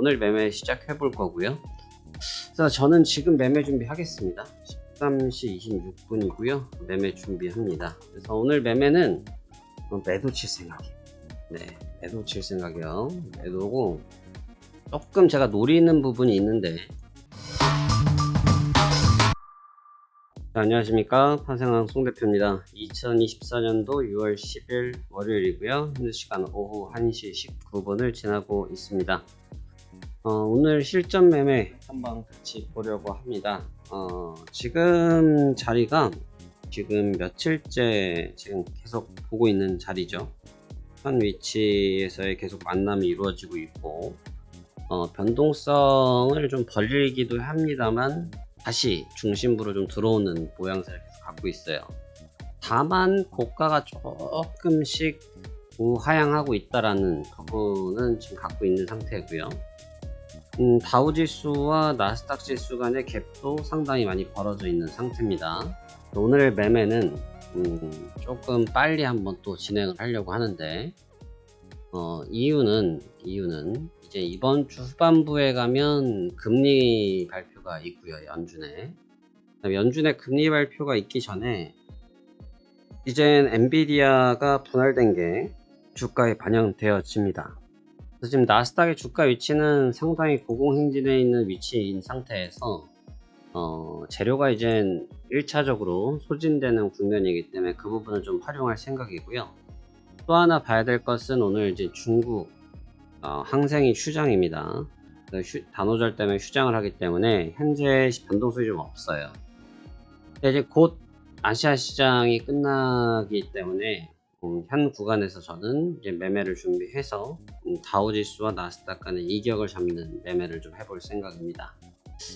오늘 매매 시작해 볼 거고요. 그래서 저는 지금 매매 준비하겠습니다. 13시 26분이고요. 매매 준비합니다. 그래서 오늘 매매는 매도 칠 생각이에요. 네, 매도 칠 생각이요. 매도고 조금 제가 노리는 부분이 있는데. 자, 안녕하십니까, 판생왕 송대표입니다. 2024년도 6월 10일 월요일이고요. 현재 시간 오후 1시 19분을 지나고 있습니다. 오늘 실전 매매 한번 같이 보려고 합니다. 지금 자리가 지금 며칠째 지금 계속 보고 있는 자리죠. 현 위치에서의 계속 만남이 이루어지고 있고, 변동성을 좀 벌리기도 합니다만 다시 중심부로 좀 들어오는 모양새를 계속 갖고 있어요. 다만 고가가 조금씩 우하향하고 있다라는 부분은 지금 갖고 있는 상태고요. 다우지수와 나스닥 지수 간의 갭도 상당히 많이 벌어져 있는 상태입니다. 오늘 매매는 조금 빨리 한번 또 진행을 하려고 하는데, 이유는 이제 이번 주 후반부에 가면 금리 발표가 있고요. 연준의 금리 발표가 있기 전에 이젠 엔비디아가 분할된 게 주가에 반영되어집니다. 그래서 지금 나스닥의 주가 위치는 상당히 고공행진해 있는 위치인 상태에서 재료가 이젠 1차적으로 소진되는 국면이기 때문에 그 부분을 좀 활용할 생각이고요. 또 하나 봐야 될 것은 오늘 이제 중국 항생이 휴장입니다. 단오절 때문에 휴장을 하기 때문에 현재 변동성이 좀 없어요. 이제 곧 아시아 시장이 끝나기 때문에 현 구간에서 저는 이제 매매를 준비해서 다우지수와 나스닥 간의 이격을 잡는 매매를 좀 해볼 생각입니다.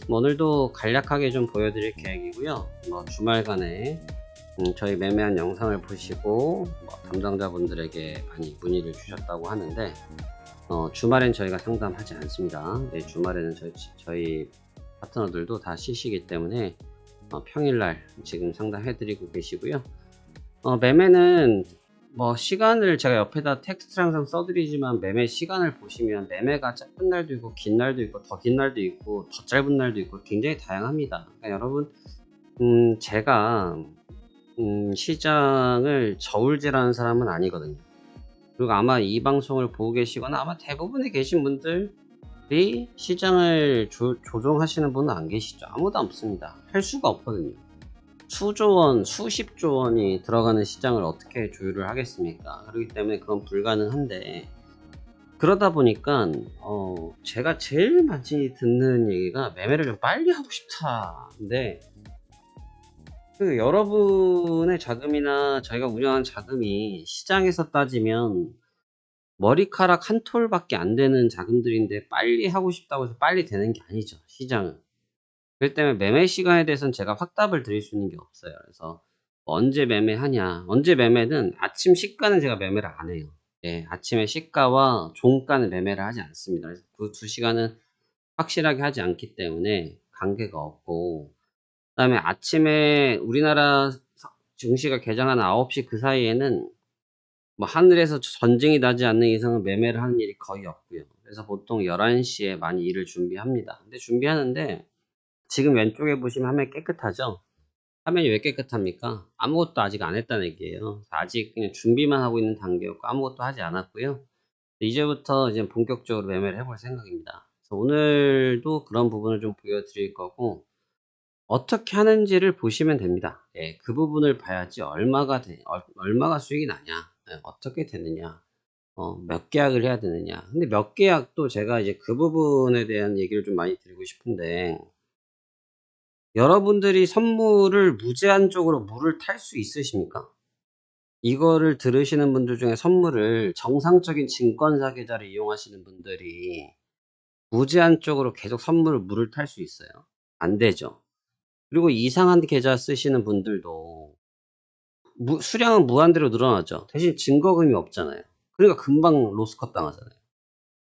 오늘도 간략하게 좀 보여드릴 계획이고요. 주말간에 저희 매매한 영상을 보시고 담당자분들에게 많이 문의를 주셨다고 하는데, 주말엔 저희가 상담하지 않습니다. 네, 주말에는 저희 파트너들도 다 쉬시기 때문에 평일날 지금 상담해드리고 계시고요. 매매는 시간을 제가 옆에다 텍스트를 항상 써드리지만, 매매 시간을 보시면 매매가 짧은 날도 있고 긴 날도 있고 더 긴 날도 있고 더 짧은 날도 있고 굉장히 다양합니다. 그러니까 여러분, 제가 시장을 저울질하는 사람은 아니거든요. 그리고 아마 이 방송을 보고 계시거나 아마 대부분에 계신 분들이 시장을 조종하시는 분은 안 계시죠. 아무도 없습니다. 할 수가 없거든요. 수조원, 수십조 원이 들어가는 시장을 어떻게 조율을 하겠습니까? 그렇기 때문에 그건 불가능한데, 그러다 보니까 제가 제일 많이 듣는 얘기가 매매를 좀 빨리 하고 싶다. 근데 여러분의 자금이나 저희가 운영한 자금이 시장에서 따지면 머리카락 한 톨밖에 안 되는 자금들인데 빨리 하고 싶다고 해서 빨리 되는 게 아니죠, 시장은. 그렇기 때문에 매매 시간에 대해서는 제가 확답을 드릴 수 있는 게 없어요. 그래서 언제 매매하냐, 언제 매매는 아침 시가는 제가 매매를 안 해요. 예, 아침에 시가와 종가는 매매를 하지 않습니다. 그래서 그 두 시간은 확실하게 하지 않기 때문에 관계가 없고, 그 다음에 아침에 우리나라 증시가 개장하는 9시 그 사이에는 하늘에서 전쟁이 나지 않는 이상은 매매를 하는 일이 거의 없고요. 그래서 보통 11시에 많이 일을 준비합니다. 근데 준비하는데, 지금 왼쪽에 보시면 화면이 깨끗하죠? 화면이 왜 깨끗합니까? 아무것도 아직 안 했다는 얘기예요. 아직 그냥 준비만 하고 있는 단계였고 아무것도 하지 않았고요. 이제부터 이제 본격적으로 매매를 해볼 생각입니다. 그래서 오늘도 그런 부분을 좀 보여드릴 거고, 어떻게 하는지를 보시면 됩니다. 예, 그 부분을 봐야지 얼마가 수익이 나냐, 어떻게 되느냐, 몇 계약을 해야 되느냐. 근데 몇 계약도 제가 이제 그 부분에 대한 얘기를 좀 많이 드리고 싶은데, 여러분들이 선물을 무제한적으로 물을 탈 수 있으십니까? 이거를 들으시는 분들 중에 선물을 정상적인 증권사 계좌를 이용하시는 분들이 무제한적으로 계속 선물을 물을 탈 수 있어요? 안 되죠. 그리고 이상한 계좌 쓰시는 분들도 수량은 무한대로 늘어나죠. 대신 증거금이 없잖아요. 그러니까 금방 로스컷 당하잖아요.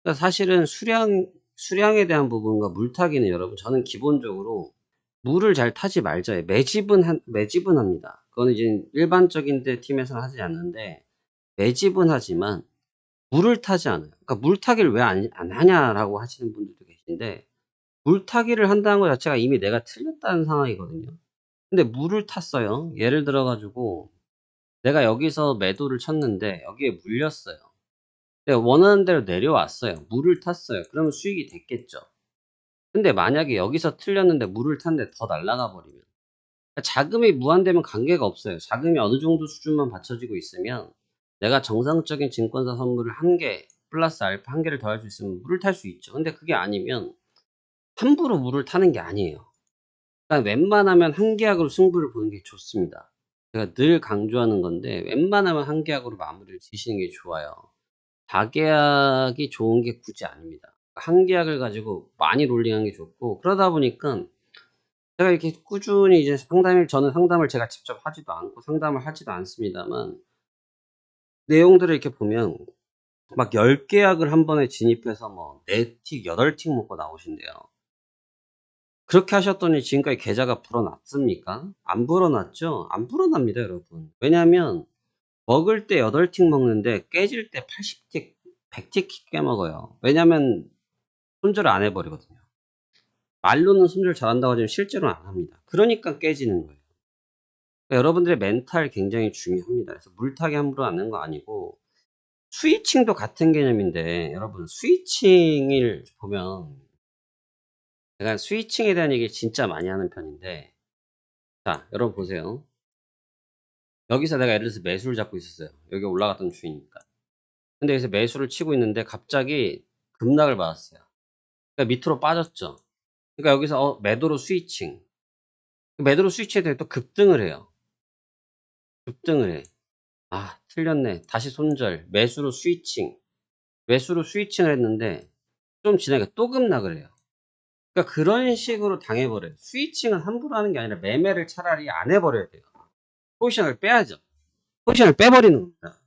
그러니까 사실은 수량에 대한 부분과 물타기는, 여러분, 저는 기본적으로 물을 잘 타지 말자. 매집은 합니다. 그거는 이제 일반적인 팀에서는 하지 않는데, 매집은 하지만 물을 타지 않아요. 그러니까 물타기를 왜 안 하냐라고 하시는 분들도 계신데, 물타기를 한다는 것 자체가 이미 내가 틀렸다는 상황이거든요. 근데 물을 탔어요. 예를 들어 가지고 내가 여기서 매도를 쳤는데 여기에 물렸어요. 내가 원하는 대로 내려왔어요. 물을 탔어요. 그러면 수익이 됐겠죠. 근데 만약에 여기서 틀렸는데 물을 탔는데 더 날아가 버리면, 그러니까 자금이 무한되면 관계가 없어요. 자금이 어느 정도 수준만 받쳐지고 있으면 내가 정상적인 증권사 선물을 한 개 플러스 알파 한 개를 더할 수 있으면 물을 탈 수 있죠. 근데 그게 아니면 함부로 물을 타는 게 아니에요. 그러니까 웬만하면 한 계약으로 승부를 보는 게 좋습니다. 제가 늘 강조하는 건데, 웬만하면 한 계약으로 마무리를 지시는 게 좋아요. 다계약이 좋은 게 굳이 아닙니다. 한 계약을 가지고 많이 롤링하는 게 좋고, 그러다 보니까 제가 이렇게 꾸준히 이제 저는 상담을 제가 직접 하지도 않고 상담을 하지도 않습니다만, 내용들을 이렇게 보면 막 10계약을 한 번에 진입해서 뭐 4틱, 8틱 먹고 나오신대요. 그렇게 하셨더니 지금까지 계좌가 불어났습니까? 안 불어났죠? 안 불어납니다, 여러분. 왜냐면 먹을 때 8틱 먹는데 깨질 때 80틱, 100틱 깨먹어요. 왜냐면 손절을 안 해버리거든요. 말로는 손절 잘한다고 하지만 실제로는 안 합니다. 그러니까 깨지는 거예요. 그러니까 여러분들의 멘탈 굉장히 중요합니다. 그래서 물타기 함부로 하는 거 아니고, 스위칭도 같은 개념인데, 여러분 스위칭을 보면, 제가 스위칭에 대한 얘기 진짜 많이 하는 편인데, 자 여러분 보세요. 여기서 내가 예를 들어서 매수를 잡고 있었어요. 여기 올라갔던 주이니까. 근데 여기서 매수를 치고 있는데 갑자기 급락을 받았어요. 그러니까 밑으로 빠졌죠. 그러니까 여기서 매도로 스위칭. 매도로 스위치에 대해 또 급등을 해요. 급등을 해. 아, 틀렸네. 다시 손절. 매수로 스위칭. 매수로 스위칭을 했는데 좀 지나니까 또 급락을 해요. 그러니까 그런 식으로 당해버려요. 스위칭은 함부로 하는 게 아니라 매매를 차라리 안 해버려야 돼요. 포지션을 빼야죠. 포지션을 빼버리는 겁니다.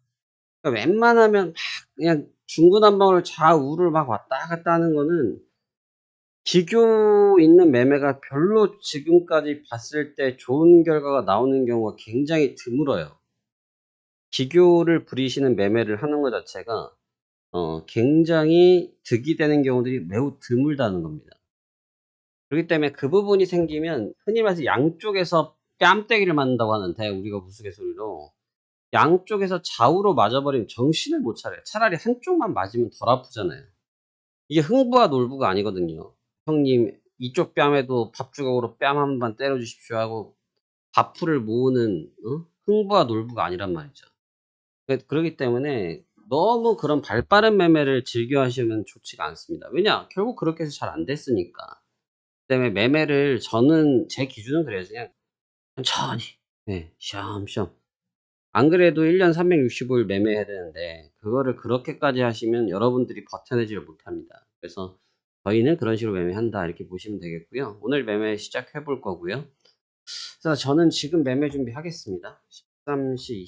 그러니까 웬만하면 막 그냥 중구난방으로 좌우를 막 왔다 갔다 하는 거는 기교 있는 매매가 별로 지금까지 봤을 때 좋은 결과가 나오는 경우가 굉장히 드물어요. 기교를 부리시는 매매를 하는 것 자체가 굉장히 득이 되는 경우들이 매우 드물다는 겁니다. 그렇기 때문에 그 부분이 생기면 흔히 말해서 양쪽에서 뺨때기를 맞는다고 하는데, 우리가 우스갯소리로 양쪽에서 좌우로 맞아버리면 정신을 못 차려요. 차라리 한쪽만 맞으면 덜 아프잖아요. 이게 흥부와 놀부가 아니거든요. 형님 이쪽 뺨에도 밥 주걱으로 뺨 한 번 때려 주십시오 하고 밥풀을 모으는 흥부와 놀부가 아니란 말이죠. 그렇기 때문에 너무 그런 발빠른 매매를 즐겨 하시면 좋지가 않습니다. 왜냐? 결국 그렇게 해서 잘 안 됐으니까. 그다음에 매매를, 저는 제 기준은 그래요. 그냥 천천히, 네, 쉬엄쉬엄. 안 그래도 1년 365일 매매해야 되는데 그거를 그렇게까지 하시면 여러분들이 버텨내지를 못합니다. 그래서 저희는 그런 식으로 매매한다 이렇게 보시면 되겠고요. 오늘 매매 시작해 볼 거고요. 그래서 저는 지금 매매 준비하겠습니다. 13시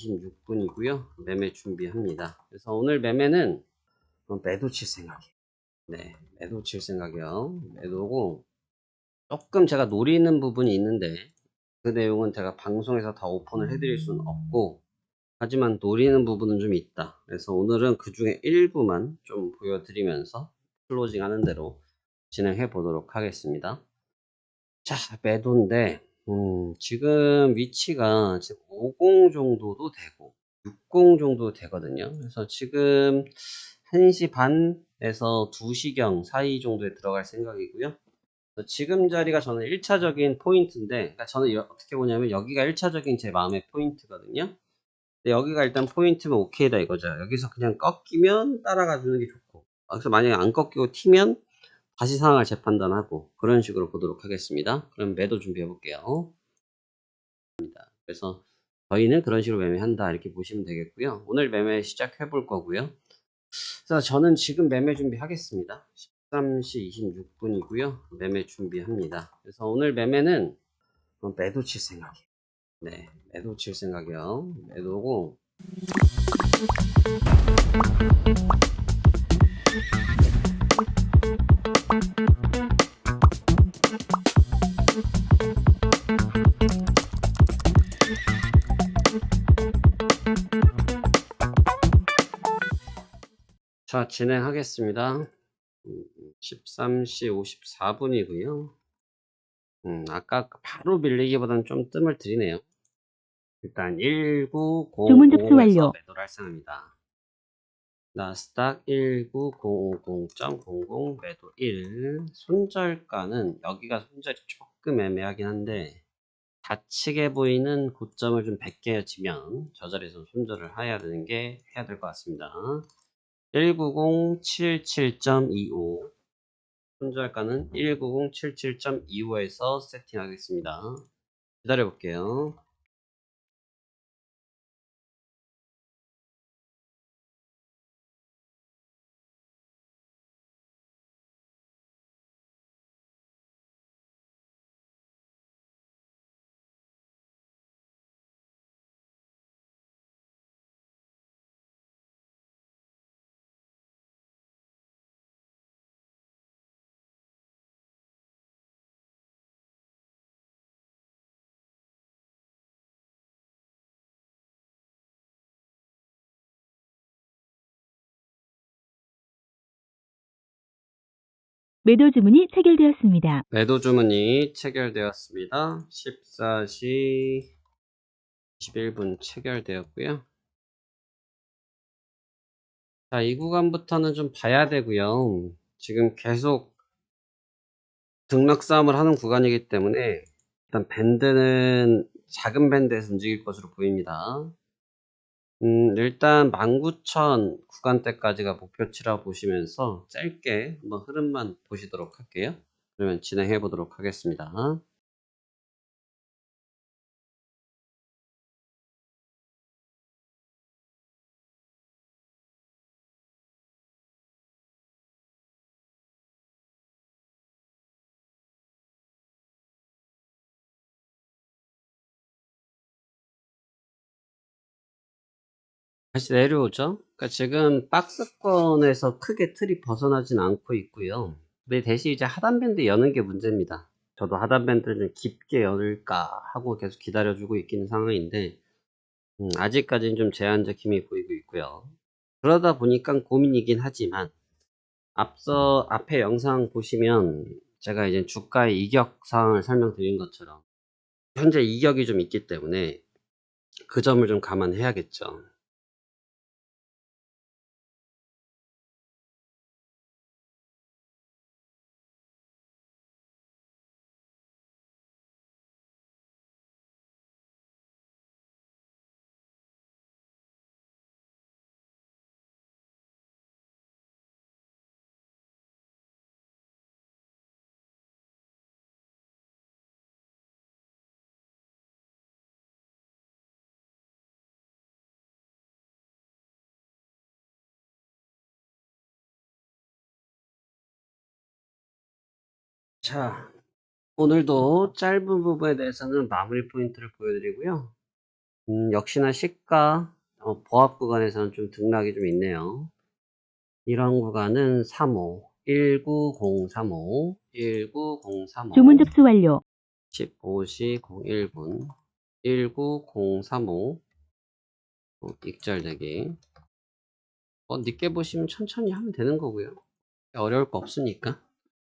26분이고요. 매매 준비합니다. 그래서 오늘 매매는 매도 칠 생각이에요. 네, 매도 칠 생각이요. 매도고, 조금 제가 노리는 부분이 있는데 그 내용은 제가 방송에서 다 오픈을 해드릴 수는 없고, 하지만 노리는 부분은 좀 있다. 그래서 오늘은 그 중에 일부만 좀 보여드리면서 클로징 하는 대로 진행해 보도록 하겠습니다. 자, 매도인데 지금 위치가 지금 50 정도도 되고 60 정도 되거든요. 그래서 지금 1시 반에서 2시경 사이 정도에 들어갈 생각이고요. 지금 자리가 저는 1차적인 포인트인데, 그러니까 저는 어떻게 보냐면 여기가 1차적인 제 마음의 포인트거든요. 근데 여기가 일단 포인트면 오케이다 이거죠. 여기서 그냥 꺾이면 따라가 주는 게 좋고, 그래서 만약에 안 꺾이고 튀면 다시 상황을 재판단하고, 그런 식으로 보도록 하겠습니다. 그럼 매도 준비해 볼게요. 그래서 저희는 그런 식으로 매매한다 이렇게 보시면 되겠고요. 오늘 매매 시작해 볼 거고요. 그래서 저는 지금 매매 준비하겠습니다. 13시 26분이고요. 매매 준비합니다. 그래서 오늘 매매는 매도 칠 생각이에요. 네, 매도 칠 생각이요. 매도고, 자, 진행하겠습니다. 13시 54분이고요. 아까 바로 밀리기보다는 좀 뜸을 들이네요. 일단 주문 접수 1905에서 완료. 매도를 할상합니다. 나스닥 19050.00 매도 1. 손절가는 여기가 손절이 조금 애매하긴 한데 다치게 보이는 고점을 좀 벗겨지면 저 자리에서 손절을 해야 될 것 같습니다. 19077.25 손절가는 19077.25에서 세팅하겠습니다. 기다려 볼게요. 매도 주문이 체결되었습니다. 매도 주문이 체결되었습니다. 14시 21분 체결되었고요. 자, 이 구간부터는 좀 봐야 되고요. 지금 계속 등락 싸움을 하는 구간이기 때문에 일단 밴드는 작은 밴드에서 움직일 것으로 보입니다. 일단 19,000 구간대까지가 목표치라고 보시면서 짧게 한번 흐름만 보시도록 할게요. 그러면 진행해 보도록 하겠습니다. 다시 내려오죠. 그러니까 지금 박스권에서 크게 틀이 벗어나진 않고 있고요. 근데 대신 이제 하단밴드 여는 게 문제입니다. 저도 하단밴드를 좀 깊게 열을까 하고 계속 기다려주고 있는 상황인데 아직까지는 좀 제한적 힘이 보이고 있고요. 그러다 보니까 고민이긴 하지만 앞에 영상 보시면 제가 이제 주가의 이격 상황을 설명드린 것처럼 현재 이격이 좀 있기 때문에 그 점을 좀 감안해야겠죠. 자, 오늘도 짧은 부분에 대해서는 마무리 포인트를 보여드리고요. 역시나 시가 보합 구간에서는 좀 등락이 좀 있네요. 이런 구간은 35, 19035, 19035, 주문 접수 완료. 15시 01분, 19035, 익절되기. 늦게 보시면 천천히 하면 되는 거고요. 어려울 거 없으니까.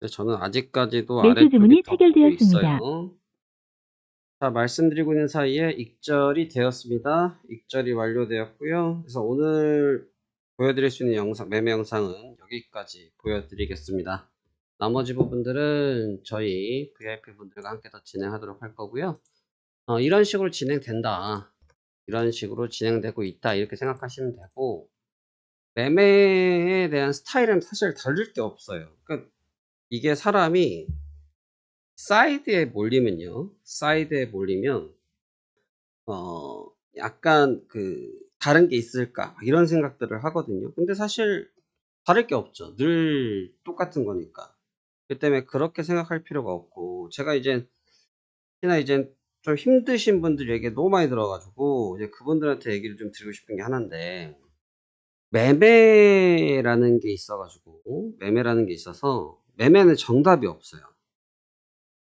저는 아직까지도 매수 아래쪽이 주문이 더 보고 체결되었습니다. 있어요. 자, 말씀드리고 있는 사이에 익절이 되었습니다. 익절이 완료되었고요. 그래서 오늘 보여드릴 수 있는 영상, 매매 영상은 여기까지 보여드리겠습니다. 나머지 부분들은 저희 VIP 분들과 함께 더 진행하도록 할 거고요. 이런 식으로 진행된다. 이런 식으로 진행되고 있다. 이렇게 생각하시면 되고, 매매에 대한 스타일은 사실 다를 게 없어요. 그러니까 이게 사람이 사이드에 몰리면 약간 다른 게 있을까 이런 생각들을 하거든요. 근데 사실 다를 게 없죠. 늘 똑같은 거니까. 그 때문에 그렇게 생각할 필요가 없고, 제가 특히나 이제 좀 힘드신 분들 얘기 너무 많이 들어가지고 이제 그분들한테 얘기를 좀 드리고 싶은 게 하나인데, 매매라는 게 있어서 매매는 정답이 없어요.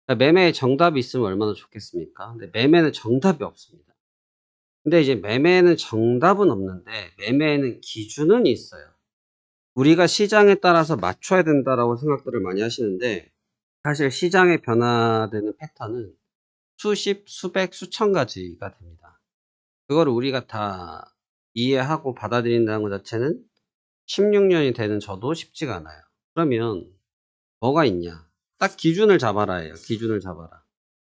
그러니까 매매에 정답이 있으면 얼마나 좋겠습니까? 근데 매매는 정답이 없습니다. 근데 이제 매매에는 정답은 없는데 매매에는 기준은 있어요. 우리가 시장에 따라서 맞춰야 된다라고 생각들을 많이 하시는데, 사실 시장에 변화되는 패턴은 수십, 수백, 수천 가지가 됩니다. 그거를 우리가 다 이해하고 받아들인다는 것 자체는 16년이 되는 저도 쉽지가 않아요. 그러면 뭐가 있냐? 딱 기준을 잡아라 예요. 기준을 잡아라.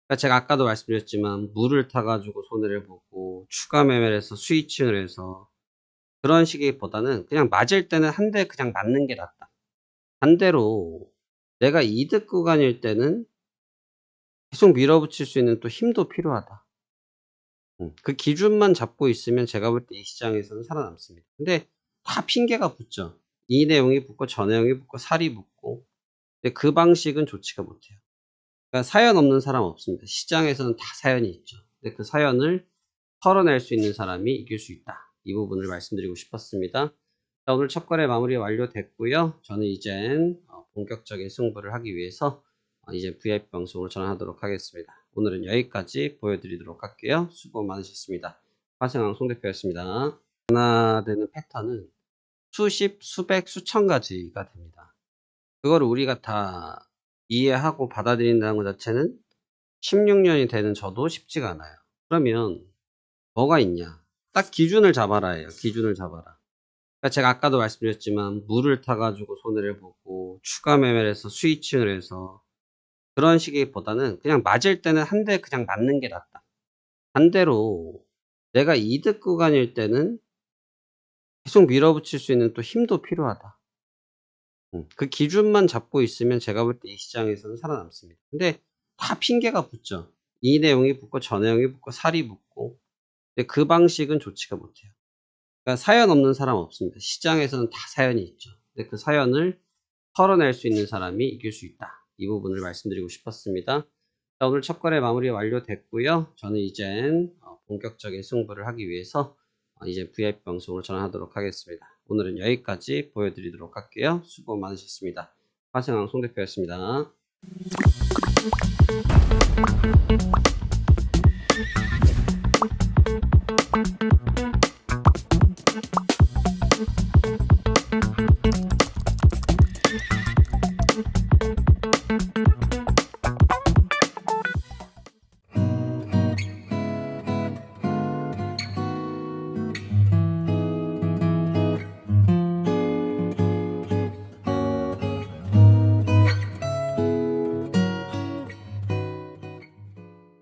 그러니까 제가 아까도 말씀드렸지만 물을 타가지고 손해를 보고 추가 매매를 해서 스위칭을 해서 그런 식이보다는 그냥 맞을 때는 한 대 그냥 맞는 게 낫다. 반대로 내가 이득 구간일 때는 계속 밀어붙일 수 있는 또 힘도 필요하다. 그 기준만 잡고 있으면 제가 볼 때 이 시장에서는 살아남습니다. 근데 다 핑계가 붙죠. 이 내용이 붙고 저 내용이 붙고 살이 붙고. 근데 그 방식은 좋지가 못해요. 그러니까 사연 없는 사람 없습니다. 시장에서는 다 사연이 있죠. 근데 그 사연을 털어낼 수 있는 사람이 이길 수 있다. 이 부분을 말씀드리고 싶었습니다. 자, 오늘 첫 거래 마무리 완료됐고요. 저는 이젠 본격적인 승부를 하기 위해서 이제 VIP 방송을 전환하도록 하겠습니다. 오늘은 여기까지 보여드리도록 할게요. 수고 많으셨습니다. 화생왕 송 대표였습니다. 변화되는 패턴은 수십, 수백, 수천 가지가 됩니다. 그거를 우리가 다 이해하고 받아들인다는 것 자체는 16년이 되는 저도 쉽지가 않아요. 그러면 뭐가 있냐? 딱 기준을 잡아라 예요. 기준을 잡아라. 그러니까 제가 아까도 말씀드렸지만 물을 타가지고 손해를 보고 추가 매매를 해서 스위칭을 해서 그런 식이보다는 그냥 맞을 때는 한 대 그냥 맞는 게 낫다. 반대로 내가 이득 구간일 때는 계속 밀어붙일 수 있는 또 힘도 필요하다. 그 기준만 잡고 있으면 제가 볼 때 이 시장에서는 살아남습니다. 근데 다 핑계가 붙죠. 이 내용이 붙고 저 내용이 붙고 살이 붙고. 근데 그 방식은 좋지가 못해요. 그러니까 사연 없는 사람 없습니다. 시장에서는 다 사연이 있죠. 근데 그 사연을 털어낼 수 있는 사람이 이길 수 있다. 이 부분을 말씀드리고 싶었습니다. 자, 오늘 첫 거래 마무리 완료됐고요. 저는 이젠 본격적인 승부를 하기 위해서 이제 VIP 방송을 전환하도록 하겠습니다. 오늘은 여기까지 보여드리도록 할게요. 수고 많으셨습니다. 화생왕 송 대표였습니다.